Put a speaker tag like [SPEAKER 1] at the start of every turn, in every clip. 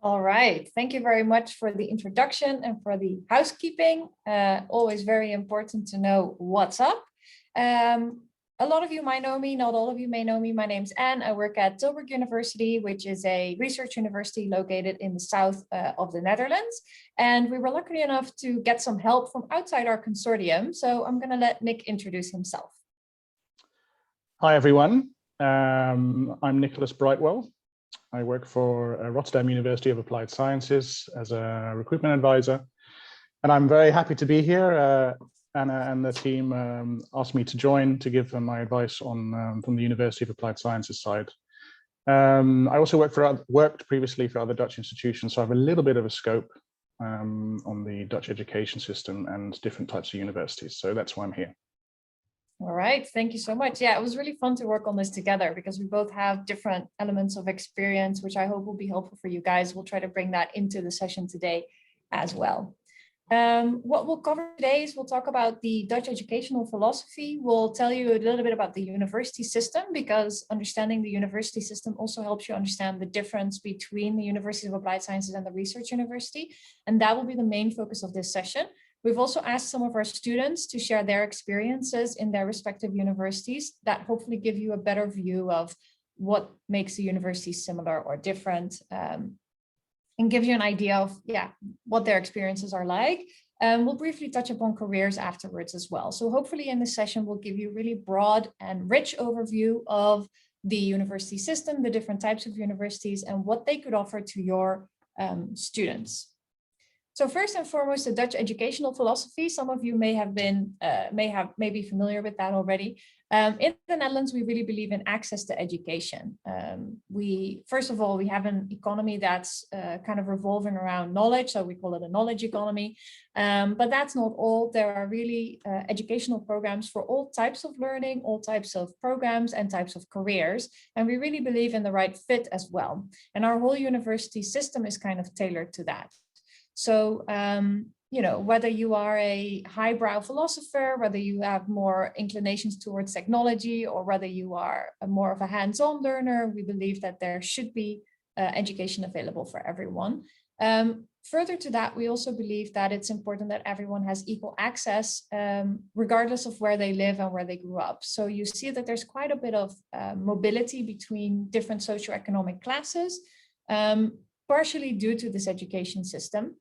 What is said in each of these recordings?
[SPEAKER 1] All right. Thank you very much for the introduction and for the housekeeping. Always very important to know what's up. A lot of you might know me, not all of you may know me. My name's Anne. I work at Tilburg University, which is a research university located in the south of the Netherlands. And we were lucky enough to get some help from outside our consortium. So I'm going to let Nick introduce himself.
[SPEAKER 2] Hi, everyone. I'm Nicholas Brightwell. I work for Rotterdam University of Applied Sciences as a recruitment advisor. And I'm very happy to be here. Anna and the team asked me to join to give them my advice on from the University of Applied Sciences side. I also worked previously for other Dutch institutions, so I have a little bit of a scope on the Dutch education system and different types of universities. So that's why I'm here.
[SPEAKER 1] All right, thank you so much. Yeah, it was really fun to work on this together because we both have different elements of experience, which I hope will be helpful for you guys. We'll try to bring that into the session today as well. What we'll cover today is we'll talk about the Dutch educational philosophy. We'll tell you a little bit about the university system because understanding the university system also helps you understand the difference between the University of Applied Sciences and the research university. And that will be the main focus of this session. We've also asked some of our students to share their experiences in their respective universities that hopefully give you a better view of what makes the university similar or different. And give you an idea of what their experiences are like. We'll briefly touch upon careers afterwards as well. So hopefully in this session, we'll give you a really broad and rich overview of the university system, the different types of universities, and what they could offer to your students. So first and foremost, the Dutch educational philosophy. Some of you may be familiar with that already. In the Netherlands, we really believe in access to education. First of all, we have an economy that's kind of revolving around knowledge, so we call it a knowledge economy. But that's not all. There are really educational programs for all types of learning, all types of programs and types of careers. And we really believe in the right fit as well. And our whole university system is kind of tailored to that. So, whether you are a highbrow philosopher, whether you have more inclinations towards technology, or whether you are more of a hands-on learner, we believe that there should be education available for everyone. Further to that, we also believe that it's important that everyone has equal access, regardless of where they live and where they grew up. So you see that there's quite a bit of mobility between different socioeconomic classes. Partially due to this education system.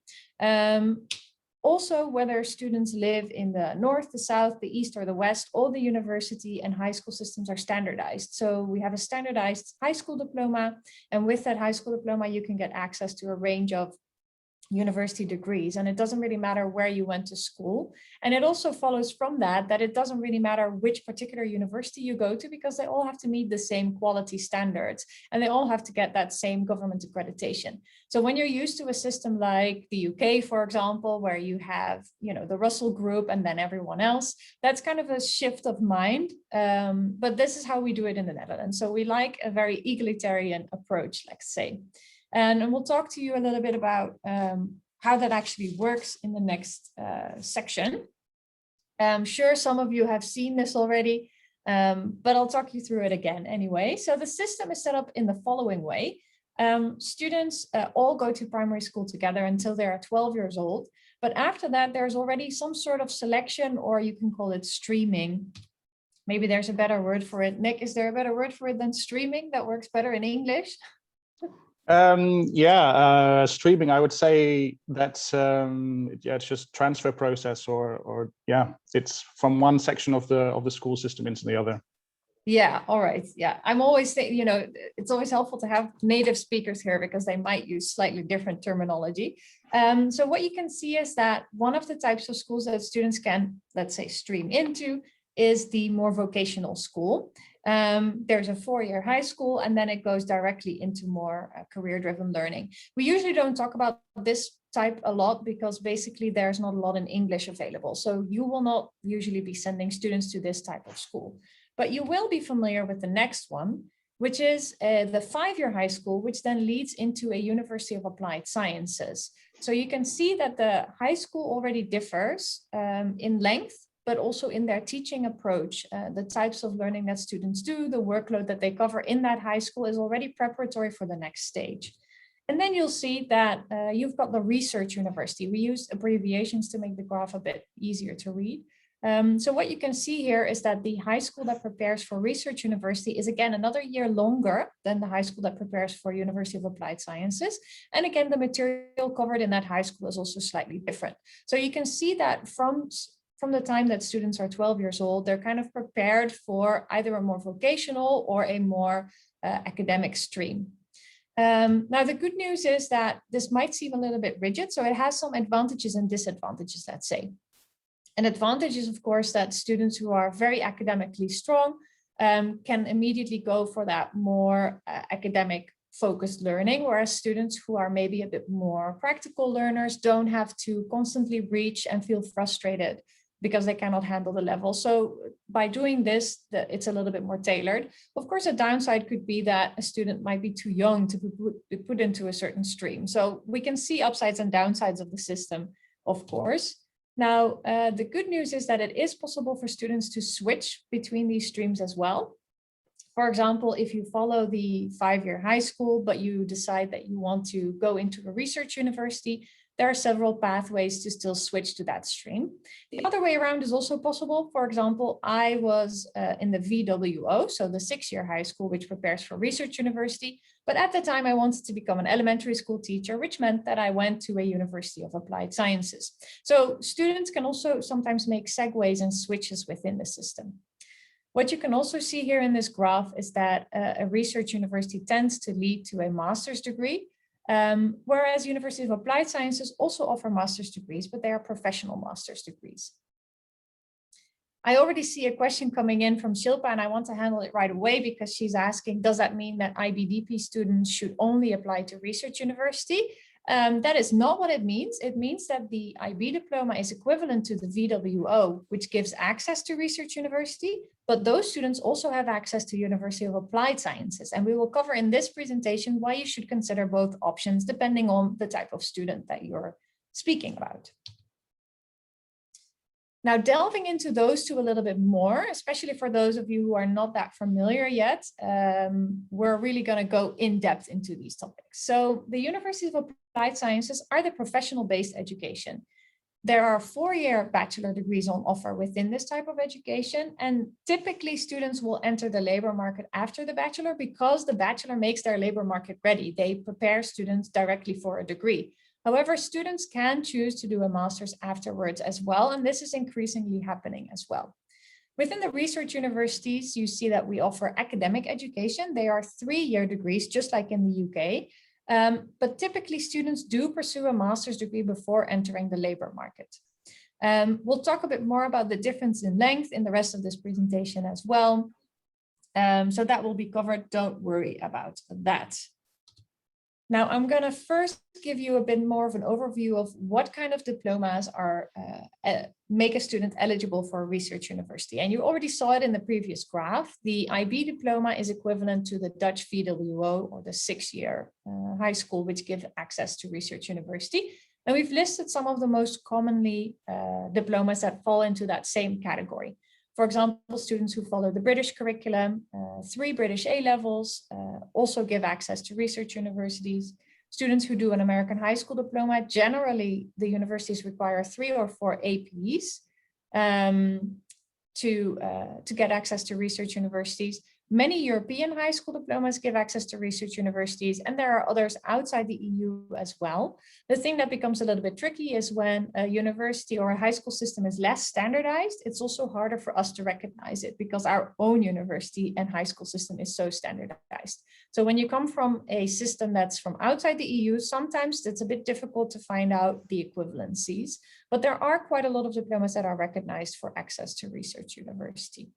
[SPEAKER 1] Also, whether students live in the north, the south, the east, or the west, all the university and high school systems are standardized. So we have a standardized high school diploma, and with that high school diploma, you can get access to a range of university degrees, and it doesn't really matter where you went to school. And it also follows from that it doesn't really matter which particular university you go to, because they all have to meet the same quality standards and they all have to get that same government accreditation. So when you're used to a system like the UK, for example, where you have the Russell Group and then everyone else, that's kind of a shift of mind. But this is how we do it in the Netherlands. So we like a very egalitarian approach, let's say. And we'll talk to you a little bit about how that actually works in the next section. I'm sure some of you have seen this already, but I'll talk you through it again anyway. So the system is set up in the following way. Students all go to primary school together until they are 12 years old. But after that, there's already some sort of selection, or you can call it streaming. Maybe there's a better word for it. Nick, is there a better word for it than streaming that works better in English?
[SPEAKER 2] Streaming, I would say that's it's just transfer process, or it's from one section of the school system into the other.
[SPEAKER 1] Yeah, all right. Yeah, I'm always saying, it's always helpful to have native speakers here because they might use slightly different terminology. So what you can see is that one of the types of schools that students can, let's say, stream into is the more vocational school. There's a 4-year high school, and then it goes directly into more career-driven learning. We usually don't talk about this type a lot because basically there's not a lot in English available. So you will not usually be sending students to this type of school. But you will be familiar with the next one, which is the 5-year high school, which then leads into a University of Applied Sciences. So you can see that the high school already differs in length, but also in their teaching approach. The types of learning that students do, the workload that they cover in that high school is already preparatory for the next stage. And then you'll see that you've got the research university. We used abbreviations to make the graph a bit easier to read. So what you can see here is that the high school that prepares for research university is again another year longer than the high school that prepares for University of Applied Sciences. And again, the material covered in that high school is also slightly different. So you can see that from the time that students are 12 years old, they're kind of prepared for either a more vocational or a more academic stream. Now, the good news is that this might seem a little bit rigid, so it has some advantages and disadvantages, let's say. An advantage is, of course, that students who are very academically strong can immediately go for that more academic focused learning, whereas students who are maybe a bit more practical learners don't have to constantly reach and feel frustrated because they cannot handle the level. So by doing this, it's a little bit more tailored. Of course, a downside could be that a student might be too young to be put into a certain stream. So we can see upsides and downsides of the system, of course. Now, the good news is that it is possible for students to switch between these streams as well. For example, if you follow the 5-year high school, but you decide that you want to go into a research university, there are several pathways to still switch to that stream. The other way around is also possible. For example, I was in the VWO, so the 6-year high school, which prepares for research university. But at the time, I wanted to become an elementary school teacher, which meant that I went to a University of Applied Sciences. So students can also sometimes make segues and switches within the system. What you can also see here in this graph is that a research university tends to lead to a master's degree, whereas University of Applied Sciences also offer master's degrees, but they are professional master's degrees. I already see a question coming in from Shilpa, and I want to handle it right away because she's asking, does that mean that IBDP students should only apply to research university? That is not what it means. It means that the IB diploma is equivalent to the VWO, which gives access to research university, but those students also have access to University of Applied Sciences. And we will cover in this presentation why you should consider both options depending on the type of student that you're speaking about. Now, delving into those two a little bit more, especially for those of you who are not that familiar yet, we're really going to go in depth into these topics. So the Universities of Applied Sciences are the professional-based education. There are 4-year bachelor degrees on offer within this type of education, and typically students will enter the labor market after the bachelor because the bachelor makes their labor market ready. They prepare students directly for a degree. However, students can choose to do a master's afterwards as well, and this is increasingly happening as well. Within the research universities, you see that we offer academic education. They are 3-year degrees, just like in the UK, but typically students do pursue a master's degree before entering the labor market. We'll talk a bit more about the difference in length in the rest of this presentation as well. So that will be covered, don't worry about that. Now, I'm going to first give you a bit more of an overview of what kind of diplomas are make a student eligible for a research university. And you already saw it in the previous graph. The IB diploma is equivalent to the Dutch VWO, or the 6-year high school, which gives access to research university. And we've listed some of the most commonly diplomas that fall into that same category. For example, students who follow the British curriculum, 3 British A-levels, also give access to research universities. Students who do an American high school diploma, generally the universities require 3 or 4 APs to get access to research universities. Many European high school diplomas give access to research universities, and there are others outside the EU as well. The thing that becomes a little bit tricky is when a university or a high school system is less standardized, it's also harder for us to recognize it because our own university and high school system is so standardized. So when you come from a system that's from outside the EU, sometimes it's a bit difficult to find out the equivalencies, but there are quite a lot of diplomas that are recognized for access to research university.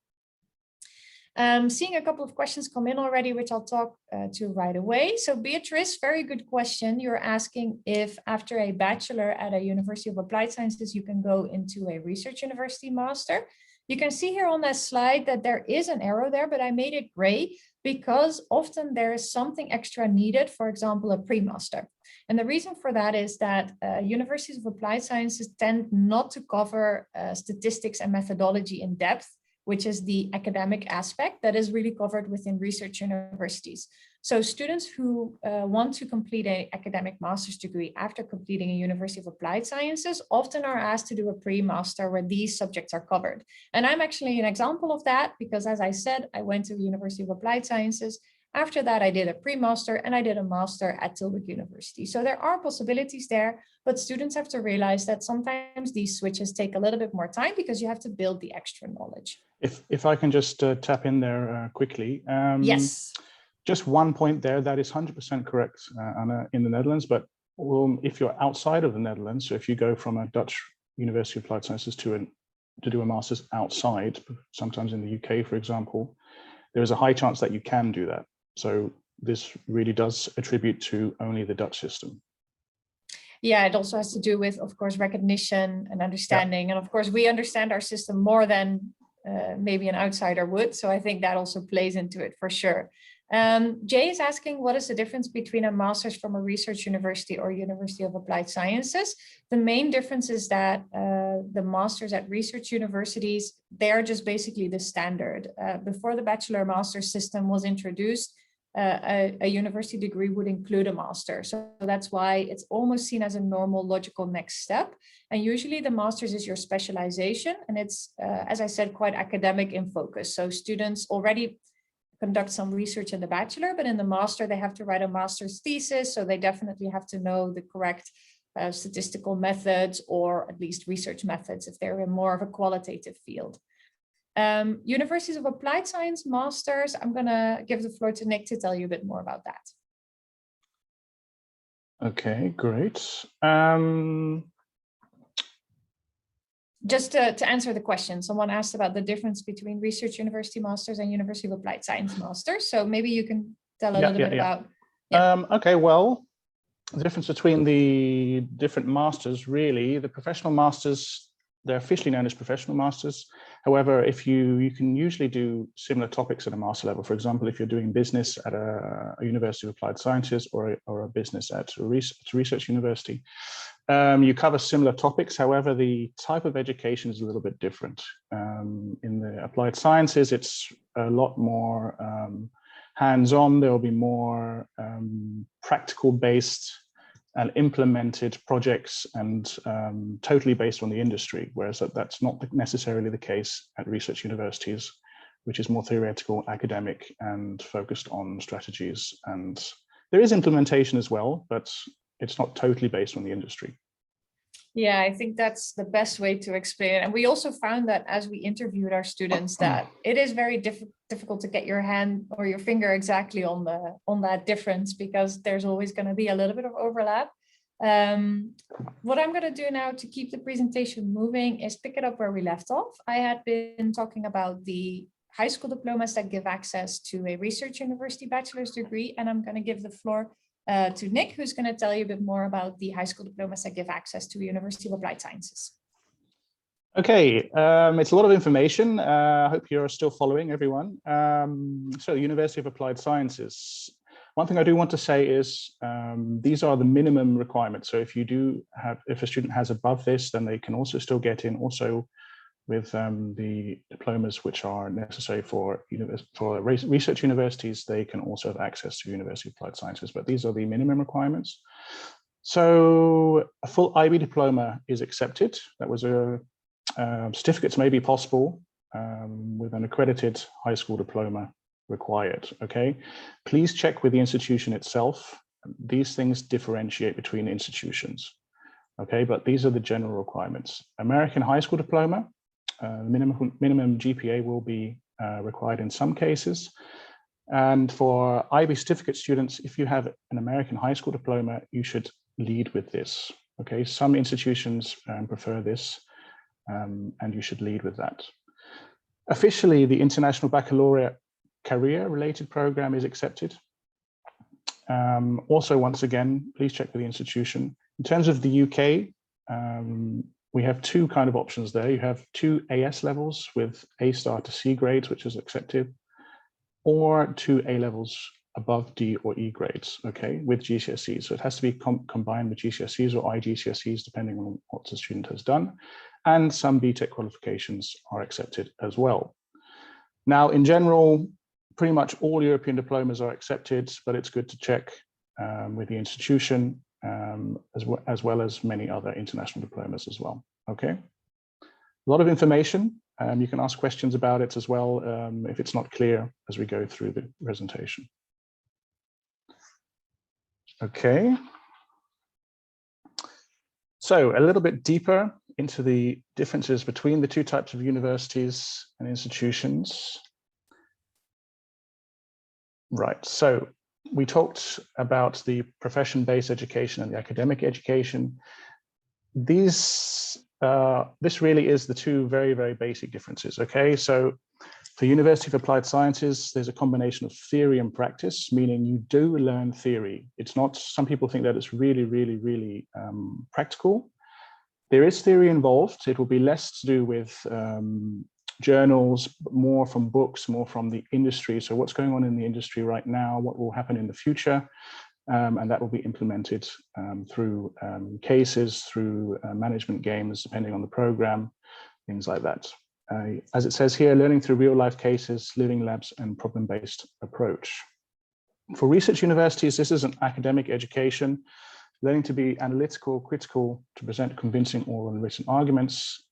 [SPEAKER 1] Seeing a couple of questions come in already, which I'll talk to right away. So Beatrice, very good question. You're asking if after a bachelor at a University of Applied Sciences, you can go into a research university master. You can see here on that slide that there is an arrow there, but I made it gray because often there is something extra needed, for example, a pre-master. And the reason for that is that Universities of Applied Sciences tend not to cover statistics and methodology in depth, which is the academic aspect that is really covered within research universities. So students who want to complete an academic master's degree after completing a University of Applied Sciences often are asked to do a pre-master where these subjects are covered. And I'm actually an example of that because, as I said, I went to the University of Applied Sciences. After that, I did a pre-master and I did a master at Tilburg University. So there are possibilities there, but students have to realize that sometimes these switches take a little bit more time because you have to build the extra knowledge.
[SPEAKER 2] If I can just tap in there quickly.
[SPEAKER 1] Yes.
[SPEAKER 2] Just one point there, that is 100% correct, Anna, in the Netherlands. But if you're outside of the Netherlands, so if you go from a Dutch University of Applied Sciences to do a master's outside, sometimes in the UK, for example, there is a high chance that you can do that. So this really does attribute to only the Dutch system.
[SPEAKER 1] Yeah, it also has to do with, of course, recognition and understanding. And of course, we understand our system more than maybe an outsider would. So I think that also plays into it for sure. Jay is asking, what is the difference between a master's from a research university or University of Applied Sciences? The main difference is that the masters at research universities, they're just basically the standard. Before the bachelor master system was introduced, a university degree would include a master. So that's why it's almost seen as a normal, logical next step. And usually the master's is your specialization. And it's, as I said, quite academic in focus. So students already conduct some research in the bachelor, but in the master, they have to write a master's thesis. So they definitely have to know the correct statistical methods, or at least research methods if they're in more of a qualitative field. Universities of Applied Science Masters, I'm going to give the floor to Nick to tell you a bit more about that.
[SPEAKER 2] Okay, great.
[SPEAKER 1] Just to answer the question, someone asked about the difference between Research University Masters and University of Applied Science Masters. So maybe you can tell a little bit about. Yeah.
[SPEAKER 2] Okay, well, the difference between the different masters, really, the professional masters, they're officially known as professional masters. However, if you can usually do similar topics at a master level. For example, if you're doing business at a University of Applied Sciences or a business at a research university, you cover similar topics. However, the type of education is a little bit different. In the applied sciences, it's a lot more hands-on. There will be more practical based and implemented projects and totally based on the industry, whereas that's not necessarily the case at research universities, which is more theoretical, academic, and focused on strategies. And there is implementation as well, but it's not totally based on the industry.
[SPEAKER 1] Yeah, I think that's the best way to explain it. And we also found that as we interviewed our students, that it is very difficult to get your hand or your finger exactly on that difference, because there's always going to be a little bit of overlap. What I'm going to do now to keep the presentation moving is pick it up where we left off. I had been talking about the high school diplomas that give access to a research university bachelor's degree, and I'm going to give the floor to Nick, who's going to tell you a bit more about the high school diplomas that give access to University of Applied Sciences.
[SPEAKER 2] Okay, it's a lot of information. I hope you're still following, everyone. So University of Applied Sciences. One thing I do want to say is these are the minimum requirements. So if a student has above this, then they can also still get in also with the diplomas which are necessary for research universities. They can also have access to University of Applied Sciences, but these are the minimum requirements. So a full IB diploma is accepted. That was certificates may be possible with an accredited high school diploma required. Okay, please check with the institution itself. These things differentiate between institutions. Okay, but these are the general requirements. American high school diploma, minimum GPA will be required in some cases. And for IB certificate students, if you have an American high school diploma, you should lead with this. Okay, some institutions prefer this, and you should lead with that. Officially, the International Baccalaureate career-related program is accepted. Also, once again, please check with the institution. In terms of the UK, we have two kind of options there. You have two AS levels with A star to C grades, which is accepted, or two A levels above D or E grades, okay, with GCSEs. So it has to be combined with GCSEs or IGCSEs, depending on what the student has done. And some BTEC qualifications are accepted as well. Now, in general, pretty much all European diplomas are accepted, but it's good to check with the institution as well as many other international diplomas as well. Okay, a lot of information. You can ask questions about it as well if it's not clear as we go through the presentation. Okay. So a little bit deeper into the differences between the two types of universities and institutions. Right, so we talked about the profession-based education and the academic education. This really is the two very, very basic differences, okay? So for University of Applied Sciences, there's a combination of theory and practice, meaning you do learn theory. It's not, some people think that it's really, really, really practical. There is theory involved. It will be less to do with journals, but more from books, more from the industry. So what's going on in the industry right now, what will happen in the future, and that will be implemented through cases, through management games, depending on the program, things like that. As it says here, learning through real life cases, living labs, and problem-based approach. For research universities, this is an academic education, learning to be analytical, critical, to present convincing oral and written arguments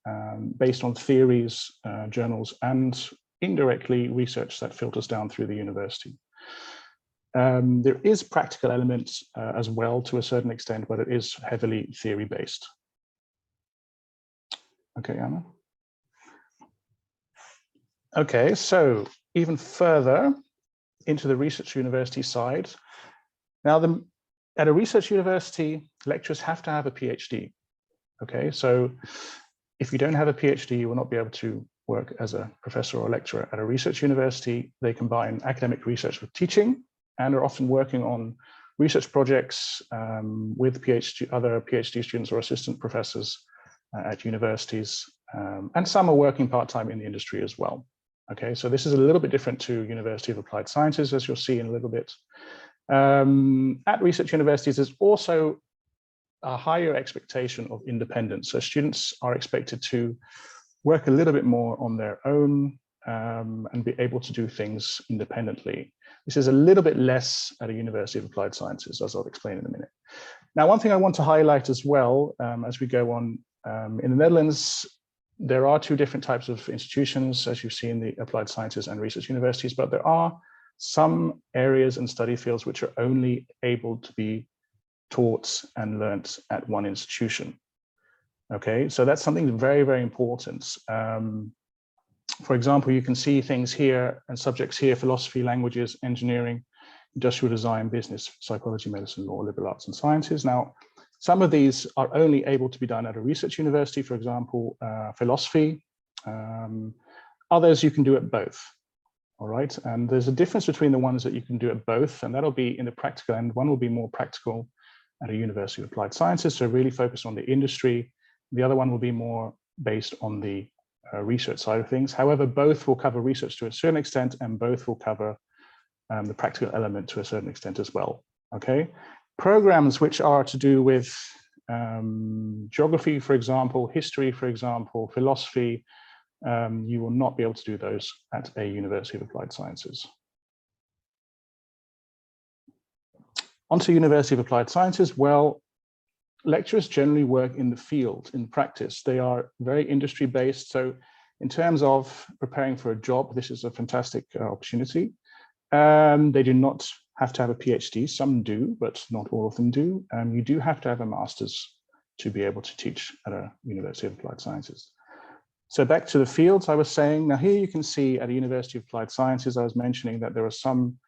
[SPEAKER 2] based on theories, journals, and indirectly research that filters down through the university. There is practical elements as well to a certain extent, but it is heavily theory-based. Okay, Anna. Okay, so even further into the research university side. Now, at a research university, lecturers have to have a PhD. Okay, so if you don't have a PhD, you will not be able to work as a professor or lecturer. At a research university, they combine academic research with teaching and are often working on research projects with other PhD students or assistant professors at universities. And some are working part-time in the industry as well. Okay, so this is a little bit different to University of Applied Sciences, as you'll see in a little bit. At research universities, there's also a higher expectation of independence. So students are expected to work a little bit more on their own and be able to do things independently. This is a little bit less at a University of Applied Sciences, as I'll explain in a minute. Now, one thing I want to highlight as well, as we go on, in the Netherlands, there are two different types of institutions, as you see in the applied sciences and research universities, but there are some areas and study fields which are only able to be taught and learnt at one institution. Okay, so that's something very, very important. For example, you can see things here and subjects here: philosophy, languages, engineering, industrial design, business, psychology, medicine, law, liberal arts and sciences. Now, some of these are only able to be done at a research university, for example, philosophy. Others you can do at both. All right, and there's a difference between the ones that you can do at both, and that'll be in the practical end. One will be more practical at a University of Applied Sciences, so really focus on the industry. The other one will be more based on the research side of things. However, both will cover research to a certain extent, and both will cover the practical element to a certain extent as well. Okay, programs which are to do with geography, for example, history, for example, philosophy, you will not be able to do those at a University of Applied Sciences. Onto University of Applied Sciences. Well, lecturers generally work in the field, in practice. They are very industry-based. So in terms of preparing for a job, this is a fantastic opportunity. They do not have to have a PhD. Some do, but not all of them do. You do have to have a master's to be able to teach at a University of Applied Sciences. So back to the fields I was saying. Now here you can see at a University of Applied Sciences, I was mentioning that there are some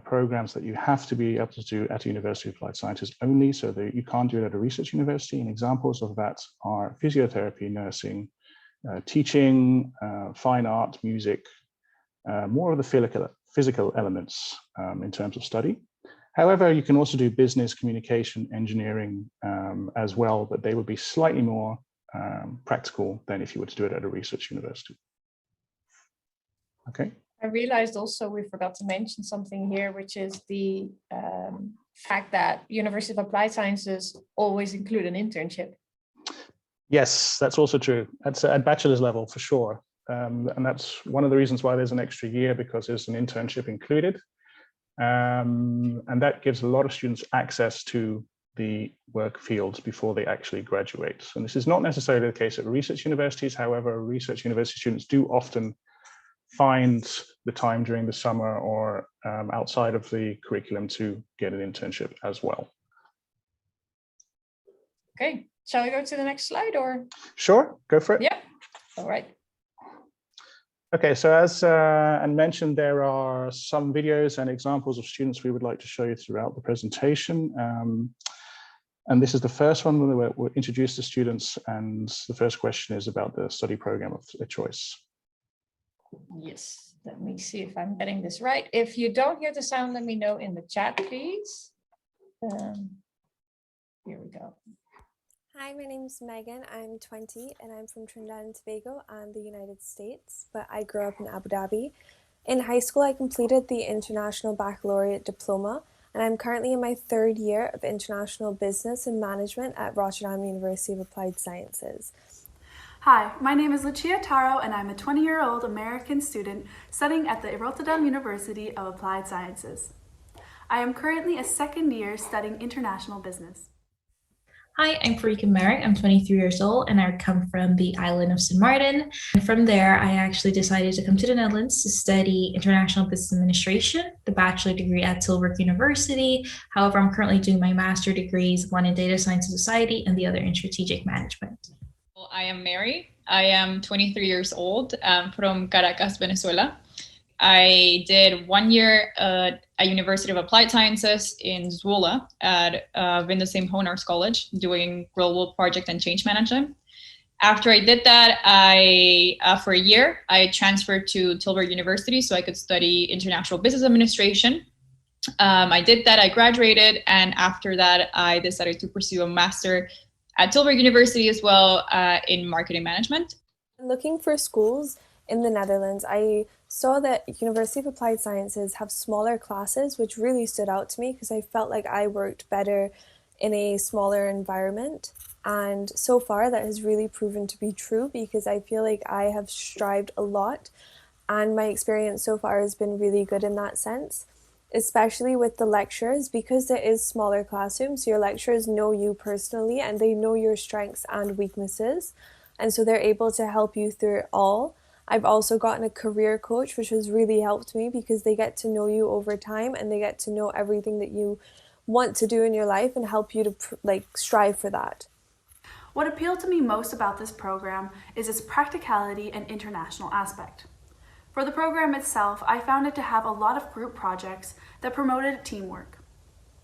[SPEAKER 2] programs that you have to be able to do at a University of Applied Sciences only, so that you can't do it at a research university. And examples of that are physiotherapy, nursing, teaching, fine art, music, more of the physical elements in terms of study. However, you can also do business, communication, engineering as well, but they would be slightly more practical than if you were to do it at a research university. Okay.
[SPEAKER 1] I realized also we forgot to mention something here, which is the fact that University of Applied Sciences always include an internship.
[SPEAKER 2] Yes, that's also true. That's at bachelor's level for sure. And that's one of the reasons why there's an extra year, because there's an internship included. And that gives a lot of students access to the work fields before they actually graduate. And this is not necessarily the case at research universities. However, research university students do often find the time during the summer or outside of the curriculum to get an internship as well.
[SPEAKER 1] Okay, shall we go to the next slide or?
[SPEAKER 2] Sure, go for it.
[SPEAKER 1] Yeah, all right.
[SPEAKER 2] Okay, so as Anne mentioned, there are some videos and examples of students we would like to show you throughout the presentation. And this is the first one where we'll introduce the students, and the first question is about the study program of their choice.
[SPEAKER 1] Yes, let me see if I'm getting this right. If you don't hear the sound, let me know in the chat, please. Here we go.
[SPEAKER 3] Hi, my name's Megan. I'm 20 and I'm from Trinidad and Tobago and the United States, but I grew up in Abu Dhabi. In high school, I completed the International Baccalaureate Diploma, and I'm currently in my third year of International Business and Management at Rotterdam University of Applied Sciences.
[SPEAKER 4] Hi, my name is Lucia Taro and I'm a 20-year-old American student studying at the Rotterdam University of Applied Sciences. I am currently a second year studying international business.
[SPEAKER 5] Hi, I'm Farika Merrick. I'm 23 years old and I come from the island of St. Martin. And from there, I actually decided to come to the Netherlands to study International Business Administration, the bachelor degree at Tilburg University. However, I'm currently doing my master degrees, one in Data Science and Society and the other in Strategic Management.
[SPEAKER 6] Well, I am Mary. I am 23 years old. I'm from Caracas, Venezuela. I did 1 year at University of Applied Sciences in Zwolle at Windesheim Honors College, doing global project and change management. After I did that, for a year, I transferred to Tilburg University so I could study International Business Administration. I did that, I graduated, and after that, I decided to pursue a master at Tilburg University as well in marketing management.
[SPEAKER 3] Looking for schools in the Netherlands, I saw that University of Applied Sciences have smaller classes, which really stood out to me because I felt like I worked better in a smaller environment. And so far that has really proven to be true because I feel like I have strived a lot and my experience so far has been really good in that sense, especially with the lecturers. Because there is smaller classrooms, your lecturers know you personally and they know your strengths and weaknesses, and so they're able to help you through it all. I've also gotten a career coach, which has really helped me because they get to know you over time and they get to know everything that you want to do in your life and help you to strive for that.
[SPEAKER 4] What appealed to me most about this program is its practicality and international aspect. For the program itself, I found it to have a lot of group projects that promoted teamwork.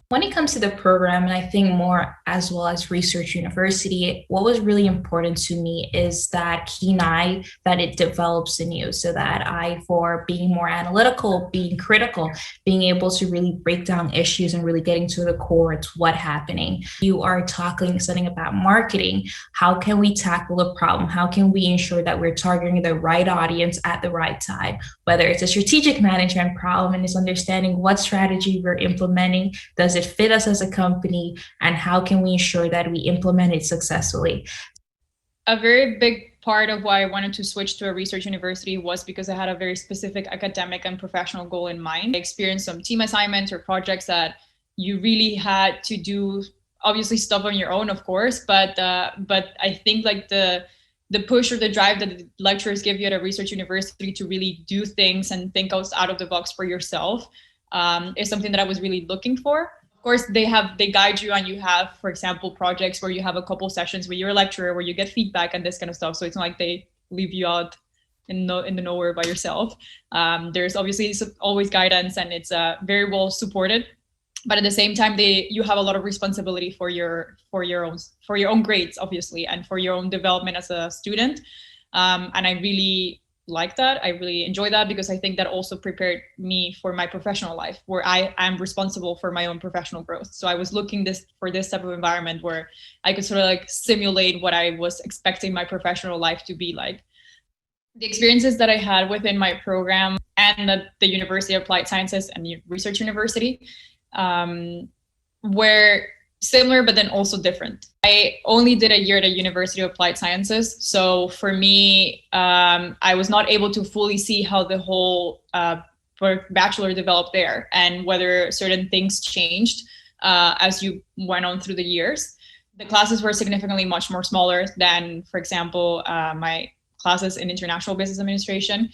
[SPEAKER 5] When it comes to the program, and I think more as well as Research University, what was really important to me is that keen eye that it develops in you, so that eye for being more analytical, being critical, being able to really break down issues and really getting to the core, it's what's happening. You are studying about marketing. How can we tackle a problem? How can we ensure that we're targeting the right audience at the right time? Whether it's a strategic management problem and it's understanding what strategy we're implementing, does it fit us as a company, and how can we ensure that we implement it successfully?
[SPEAKER 6] A very big part of why I wanted to switch to a research university was because I had a very specific academic and professional goal in mind. I experienced some team assignments or projects that you really had to do, obviously stuff on your own, of course, but I think like the push or the drive that the lecturers give you at a research university to really do things and think out of the box for yourself is something that I was really looking for. Of course, they guide you, and you have, for example, projects where you have a couple sessions where you're a lecturer, where you get feedback and this kind of stuff. So it's not like they leave you out in the nowhere by yourself. There's obviously always guidance, and it's very well supported. But at the same time, you have a lot of responsibility for your own grades, obviously, and for your own development as a student. And I really like that. I really enjoy that because I think that also prepared me for my professional life, where I am responsible for my own professional growth. So I was looking for this type of environment where I could sort of like simulate what I was expecting my professional life to be like. The experiences that I had within my program and at the University of Applied Sciences and Research University, where similar, but then also different. I only did a year at a University of Applied Sciences. So for me, I was not able to fully see how the whole bachelor developed there and whether certain things changed as you went on through the years. The classes were significantly much more smaller than, for example, my classes in international business administration.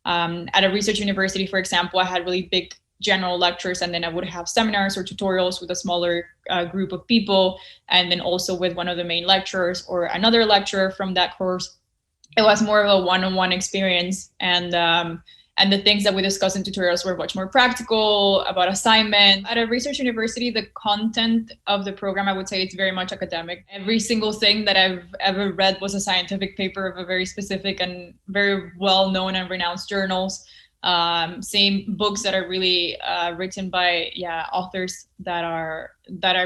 [SPEAKER 6] At a research university, for example, I had really big general lectures, and then I would have seminars or tutorials with a smaller group of people, and then also with one of the main lecturers or another lecturer from that course. It was more of a one-on-one experience, and the things that we discussed in tutorials were much more practical, about assignment. At a research university, the content of the program, I would say it's very much academic. Every single thing that I've ever read was a scientific paper of a very specific and very well-known and renowned journals. Same books that are really written by authors that are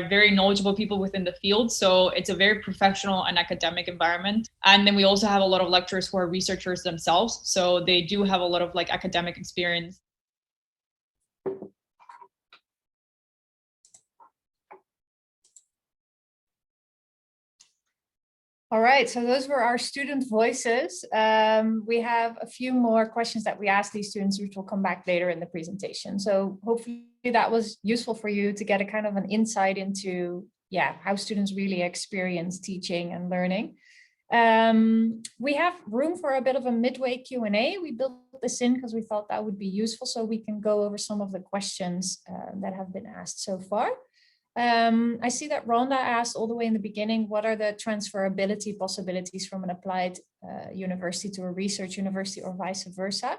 [SPEAKER 6] very knowledgeable people within the field. So it's a very professional and academic environment. And then we also have a lot of lecturers who are researchers themselves. So they do have a lot of like academic experience.
[SPEAKER 1] All right, so those were our student voices. We have a few more questions that we asked these students, which will come back later in the presentation. So hopefully that was useful for you to get a kind of an insight into, how students really experience teaching and learning. We have room for a bit of a midway Q&A. We built this in because we thought that would be useful, so we can go over some of the questions that have been asked so far. I see that Rhonda asked all the way in the beginning, what are the transferability possibilities from an applied university to a research university or vice versa?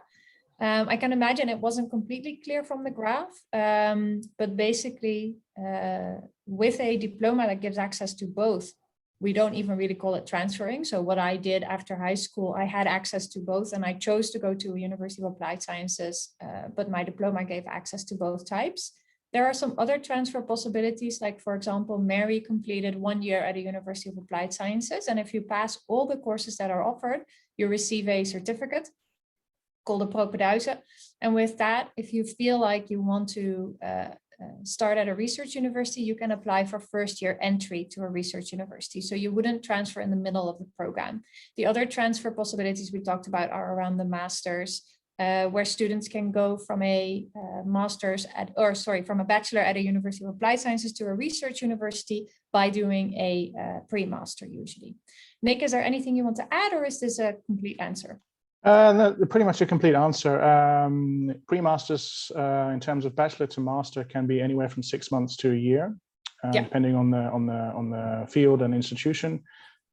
[SPEAKER 1] I can imagine it wasn't completely clear from the graph, but basically with a diploma that gives access to both, we don't even really call it transferring. So what I did after high school, I had access to both, and I chose to go to a University of Applied Sciences, but my diploma gave access to both types. There are some other transfer possibilities, like for example, Mary completed 1 year at a University of Applied Sciences. And if you pass all the courses that are offered, you receive a certificate called a propeduise. And with that, if you feel like you want to start at a research university, you can apply for first year entry to a research university. So you wouldn't transfer in the middle of the program. The other transfer possibilities we talked about are around the masters, where students can go from a from a bachelor at a University of Applied Sciences to a research university by doing a pre-master usually. Nick, is there anything you want to add, or is this a complete answer?
[SPEAKER 2] No, pretty much a complete answer. Pre-masters in terms of bachelor to master can be anywhere from 6 months to a year, depending on the field and institution.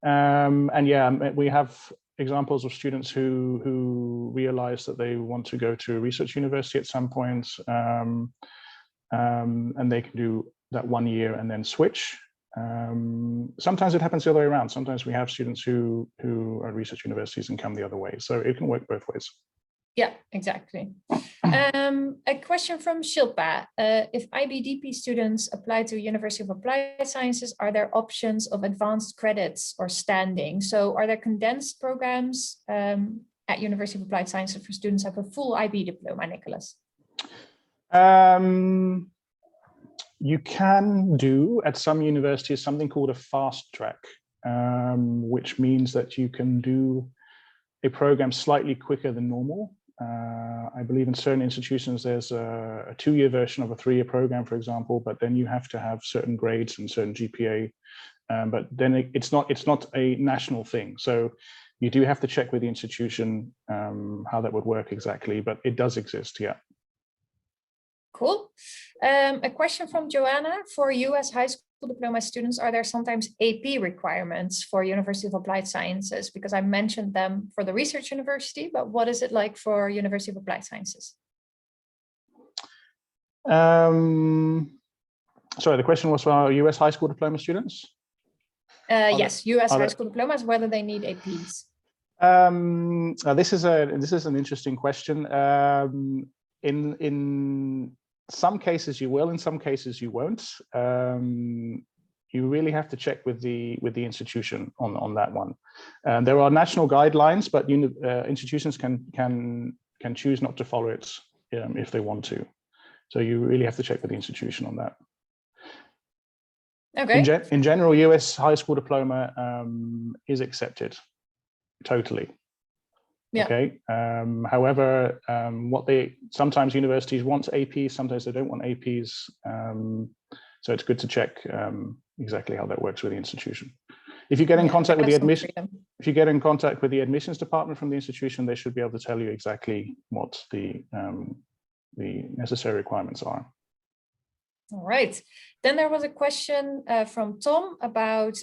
[SPEAKER 2] And we have examples of students who realize that they want to go to a research university at some point, and they can do that 1 year and then switch. Sometimes it happens the other way around. Sometimes we have students who are at research universities and come the other way. So it can work both ways.
[SPEAKER 1] Yeah, exactly. A question from Shilpa. If IBDP students apply to University of Applied Sciences, are there options of advanced credits or standing? So are there condensed programs at University of Applied Sciences for students who have a full IB diploma, Nicholas?
[SPEAKER 2] You can do at some universities something called a fast track, which means that you can do a program slightly quicker than normal. I believe in certain institutions there's a 2-year version of a 3-year program, for example, but then you have to have certain grades and certain GPA. But then it's not a national thing. So you do have to check with the institution how that would work exactly, but it does exist, yeah.
[SPEAKER 1] Cool. A question from Joanna. For you as high school diploma students, are there sometimes AP requirements for University of Applied Sciences? Because I mentioned them for the research university, but what is it like for University of Applied Sciences?
[SPEAKER 2] Sorry, the question was for US high school diploma students?
[SPEAKER 1] Yes, US high school diplomas, whether they need APs.
[SPEAKER 2] This is an interesting question. In some cases you will, in some cases you won't. You really have to check with the institution on that one. There are national guidelines, but institutions can choose not to follow it if they want to. So you really have to check with the institution on that.
[SPEAKER 1] Okay.
[SPEAKER 2] In general, US high school diploma is accepted totally.
[SPEAKER 1] Yeah.
[SPEAKER 2] Okay. However, sometimes universities want APs, sometimes they don't want APs. So it's good to check exactly how that works with the institution. If you get in contact with the admissions department from the institution, they should be able to tell you exactly what the necessary requirements are.
[SPEAKER 1] All right. Then there was a question from Tom about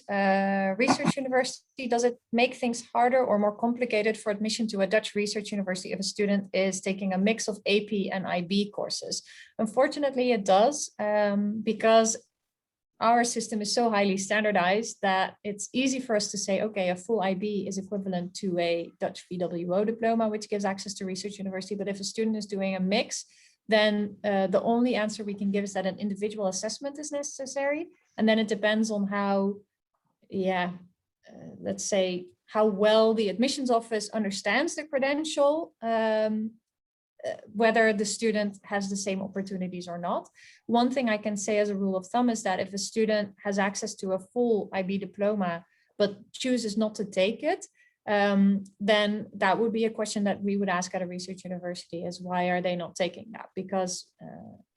[SPEAKER 1] research university. Does it make things harder or more complicated for admission to a Dutch research university if a student is taking a mix of AP and IB courses? Unfortunately, it does, because our system is so highly standardized that it's easy for us to say, okay, a full IB is equivalent to a Dutch VWO diploma, which gives access to research university. But if a student is doing a mix, then the only answer we can give is that an individual assessment is necessary. And then it depends on how, let's say, how well the admissions office understands the credential, whether the student has the same opportunities or not. One thing I can say as a rule of thumb is that if a student has access to a full IB diploma, but chooses not to take it, then that would be a question that we would ask at a research university, is why are they not taking that? Because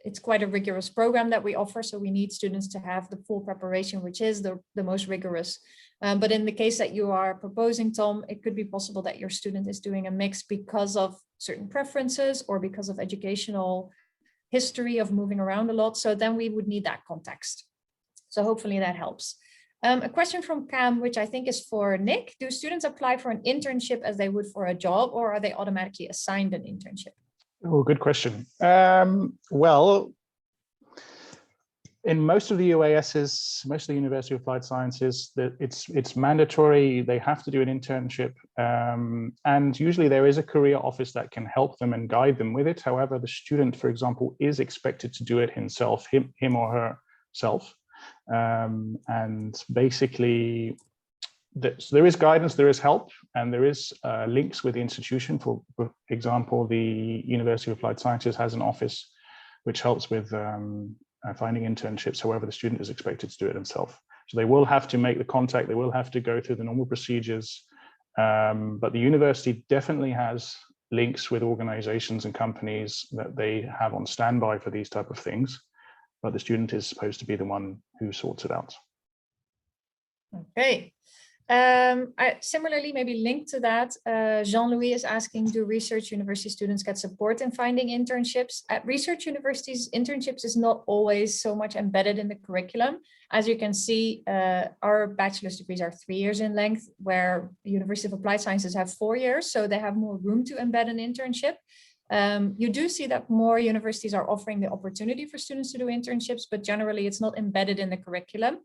[SPEAKER 1] it's quite a rigorous program that we offer. So we need students to have the full preparation, which is the most rigorous. But in the case that you are proposing, Tom, it could be possible that your student is doing a mix because of certain preferences or because of educational history of moving around a lot. So then we would need that context. So hopefully that helps. A question from Cam, which I think is for Nick. Do students apply for an internship as they would for a job, or are they automatically assigned an internship?
[SPEAKER 2] Oh, good question. Well, in most of the UASs, most of the University of Applied Sciences, it's mandatory. They have to do an internship. And usually there is a career office that can help them and guide them with it. However, the student, for example, is expected to do it himself, him or herself. And basically, there is guidance, there is help, and there is links with the institution. For example, the University of Applied Sciences has an office which helps with finding internships. However, the student is expected to do it himself. So they will have to make the contact, they will have to go through the normal procedures. But the university definitely has links with organizations and companies that they have on standby for these type of things. But the student is supposed to be the one who sorts it out.
[SPEAKER 1] Okay. Similarly, maybe linked to that, Jean-Louis is asking, do research university students get support in finding internships? At research universities, internships is not always so much embedded in the curriculum. As you can see, our bachelor's degrees are 3 years in length, where the University of Applied Sciences have 4 years, so they have more room to embed an internship. You do see that more universities are offering the opportunity for students to do internships, but generally it's not embedded in the curriculum.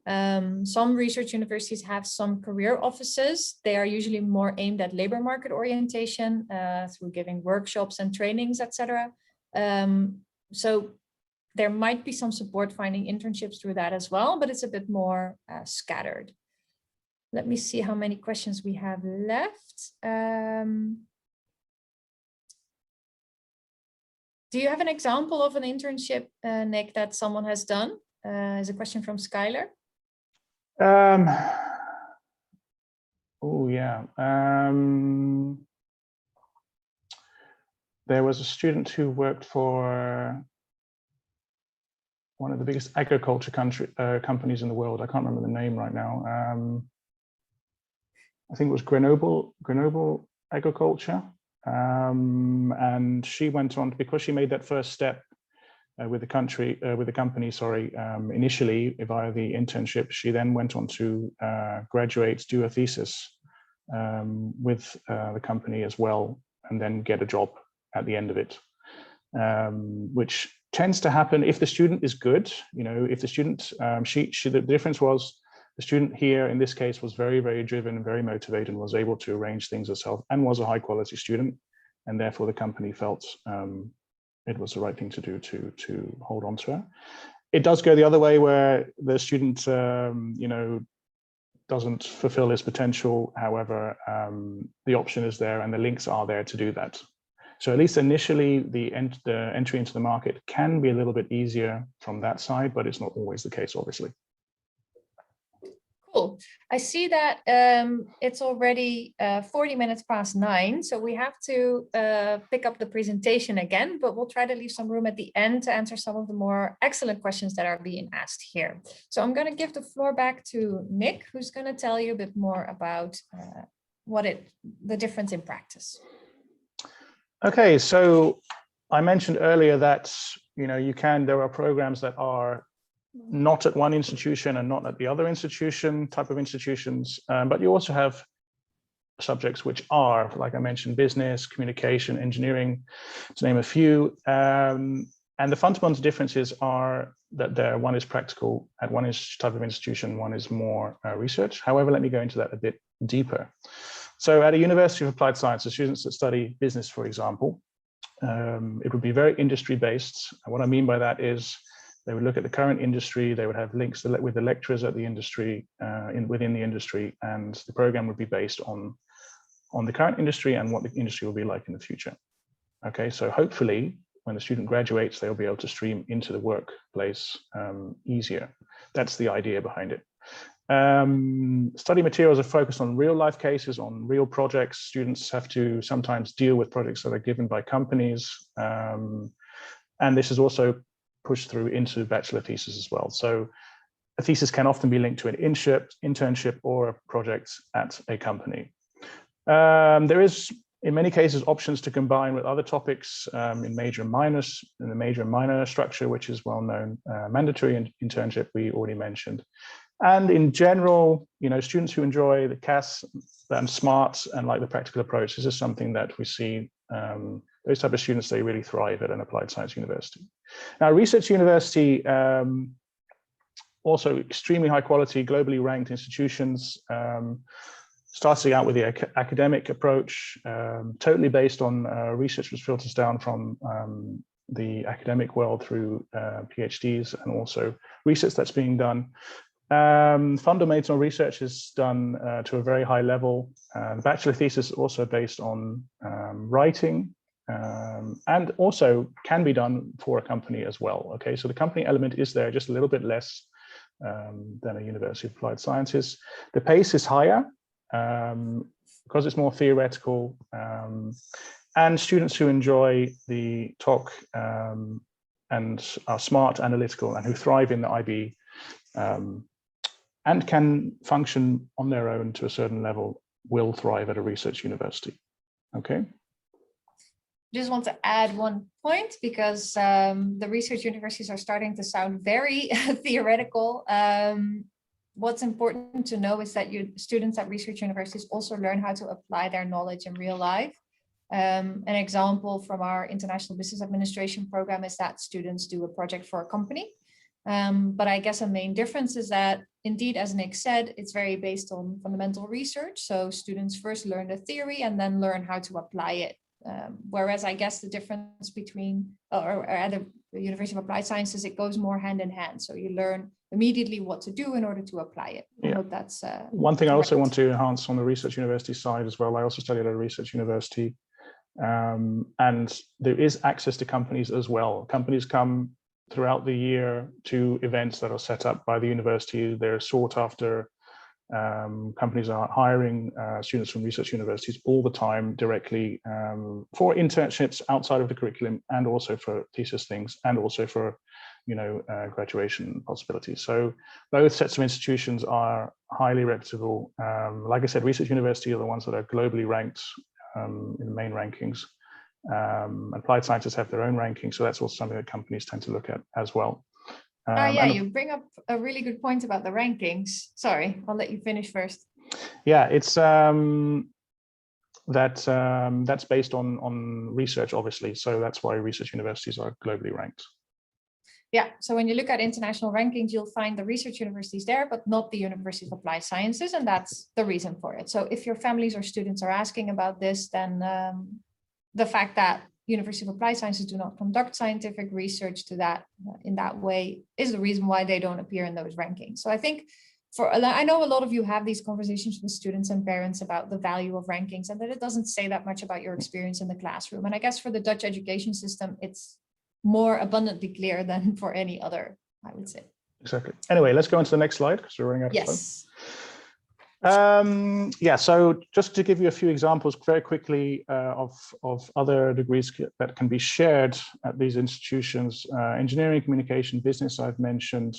[SPEAKER 1] Some research universities have some career offices. They are usually more aimed at labor market orientation through giving workshops and trainings, etc. So there might be some support finding internships through that as well, but it's a bit more scattered. Let me see how many questions we have left. Do you have an example of an internship, Nick, that someone has done? Is a question from Skylar.
[SPEAKER 2] Oh yeah. There was a student who worked for one of the biggest agriculture companies in the world. I can't remember the name right now. I think it was Grenoble Agriculture. And she went on, because she made that first step with the company, initially via the internship, she then went on to graduate, do a thesis with the company as well, and then get a job at the end of it, which tends to happen if the student is good. You know, if the student, the difference was the student here in this case was very, very driven and very motivated and was able to arrange things herself and was a high quality student. And therefore the company felt it was the right thing to do to hold on to her. It does go the other way where the student, doesn't fulfill his potential. However, the option is there and the links are there to do that. So at least initially the entry into the market can be a little bit easier from that side, but it's not always the case, obviously.
[SPEAKER 1] wonderful. I see that it's already 40 minutes past 9, so we have to pick up the presentation again, but we'll try to leave some room at the end to answer some of the more excellent questions that are being asked here. So I'm going to give the floor back to Nick, who's going to tell you a bit more about the difference in practice.
[SPEAKER 2] Okay, so I mentioned earlier that there are programs that are not at one institution and not at the other institution, type of institutions, but you also have subjects which are, like I mentioned, business, communication, engineering, to name a few. And the fundamental differences are that one is practical at one type of institution, one is more research. However, let me go into that a bit deeper. So at a University of Applied Sciences, students that study business, for example, it would be very industry-based. And what I mean by that is they would look at the current industry, they would have links with the lecturers at the industry, within the industry, and the program would be based on the current industry and what the industry will be like in the future. Okay, so hopefully when the student graduates, they'll be able to stream into the workplace easier. That's the idea behind it. Study materials are focused on real life cases, on real projects. Students have to sometimes deal with projects that are given by companies. And this is also pushed through into bachelor thesis as well. So a thesis can often be linked to an internship or a project at a company. There is, in many cases, options to combine with other topics in major and minors, in the major and minor structure, which is well known. Mandatory internship we already mentioned. And in general, students who enjoy the CAS and SMART and like the practical approach, this is something that we see. Those type of students, they really thrive at an applied science university. Now, research university, also extremely high quality, globally ranked institutions, starting out with the academic approach, totally based on research which filters down from the academic world through PhDs and also research that's being done. Fundamental research is done to a very high level. The bachelor thesis is also based on writing, and also can be done for a company as well. Okay, so the company element is there, just a little bit less than a University of Applied Sciences. The pace is higher because it's more theoretical, and students who enjoy the talk and are smart, analytical, and who thrive in the IB and can function on their own to a certain level will thrive at a research university. Okay.
[SPEAKER 1] Just want to add one point because the research universities are starting to sound very theoretical. What's important to know is that students at research universities also learn how to apply their knowledge in real life. An example from our International Business Administration program is that students do a project for a company. But I guess a main difference is that, indeed, as Nick said, it's very based on fundamental research. So students first learn the theory and then learn how to apply it. Whereas I guess the difference between, or at the University of Applied Sciences, it goes more hand in hand. So you learn immediately what to do in order to apply it. I hope that's
[SPEAKER 2] one thing I also want to enhance on the research university side as well. I also studied at a research university, and there is access to companies as well. Companies come throughout the year to events that are set up by the university. They're sought after. Companies are hiring students from research universities all the time directly for internships outside of the curriculum, and also for thesis things, and also for graduation possibilities. So both sets of institutions are highly reputable. Like I said, research university are the ones that are globally ranked in the main rankings. Applied sciences have their own rankings, so that's also something that companies tend to look at as well.
[SPEAKER 1] You bring up a really good point about the rankings. Sorry, I'll let you finish first.
[SPEAKER 2] Yeah, it's that's based on research, obviously. So that's why research universities are globally ranked.
[SPEAKER 1] Yeah, so when you look at international rankings, you'll find the research universities there, but not the University of Applied Sciences, and that's the reason for it. So if your families or students are asking about this, then the fact that University of Applied Sciences do not conduct scientific research in that way is the reason why they don't appear in those rankings. So I think I know a lot of you have these conversations with students and parents about the value of rankings and that it doesn't say that much about your experience in the classroom. And I guess for the Dutch education system, it's more abundantly clear than for any other, I would say.
[SPEAKER 2] Exactly. Anyway, let's go on to the next slide because we're running out of time.
[SPEAKER 1] Yes.
[SPEAKER 2] Yeah, so just to give you a few examples very quickly of other degrees that can be shared at these institutions. Engineering, communication, business, I've mentioned.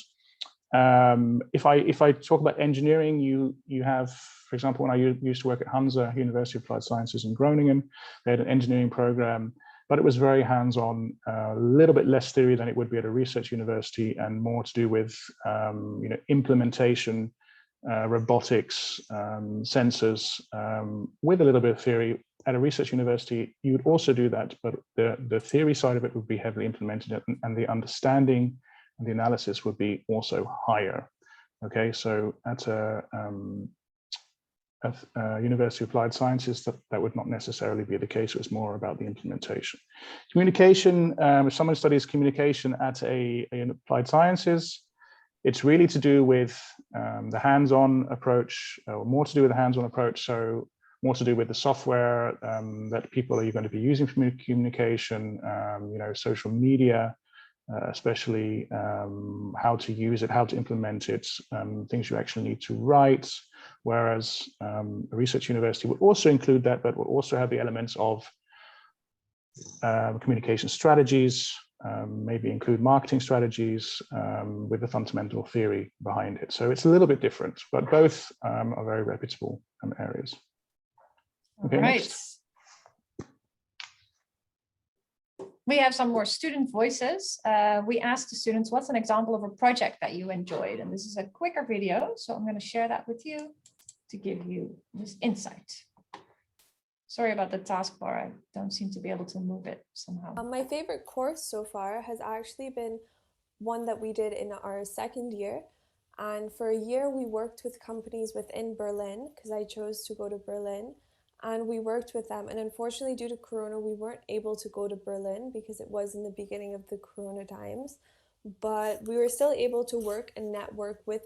[SPEAKER 2] If I talk about engineering, you have, for example, when I used to work at Hansa, University of Applied Sciences in Groningen, they had an engineering program, but it was very hands-on, a little bit less theory than it would be at a research university, and more to do with implementation, robotics, sensors, with a little bit of theory. At a research university, you would also do that, but the theory side of it would be heavily implemented, and the understanding and the analysis would be also higher. Okay, so at a University of Applied Sciences, that would not necessarily be the case. It was more about the implementation. Communication, if someone studies communication at an Applied Sciences, it's really to do with the hands-on approach, or more to do with the hands-on approach. So more to do with the software that people are going to be using for communication, social media, especially how to use it, how to implement it, things you actually need to write. Whereas a research university would also include that, but will also have the elements of communication strategies, maybe include marketing strategies with the fundamental theory behind it. So it's a little bit different, but both are very reputable areas. Okay,
[SPEAKER 1] right.
[SPEAKER 2] next.
[SPEAKER 1] We have some more student voices. We asked the students, what's an example of a project that you enjoyed? And this is a quicker video, so I'm going to share that with you to give you this insight. Sorry about the taskbar. I don't seem to be able to move it somehow.
[SPEAKER 3] My favorite course so far has actually been one that we did in our second year. And for a year, we worked with companies within Berlin, because I chose to go to Berlin. And we worked with them. And unfortunately, due to Corona, we weren't able to go to Berlin because it was in the beginning of the Corona times. But we were still able to work and network with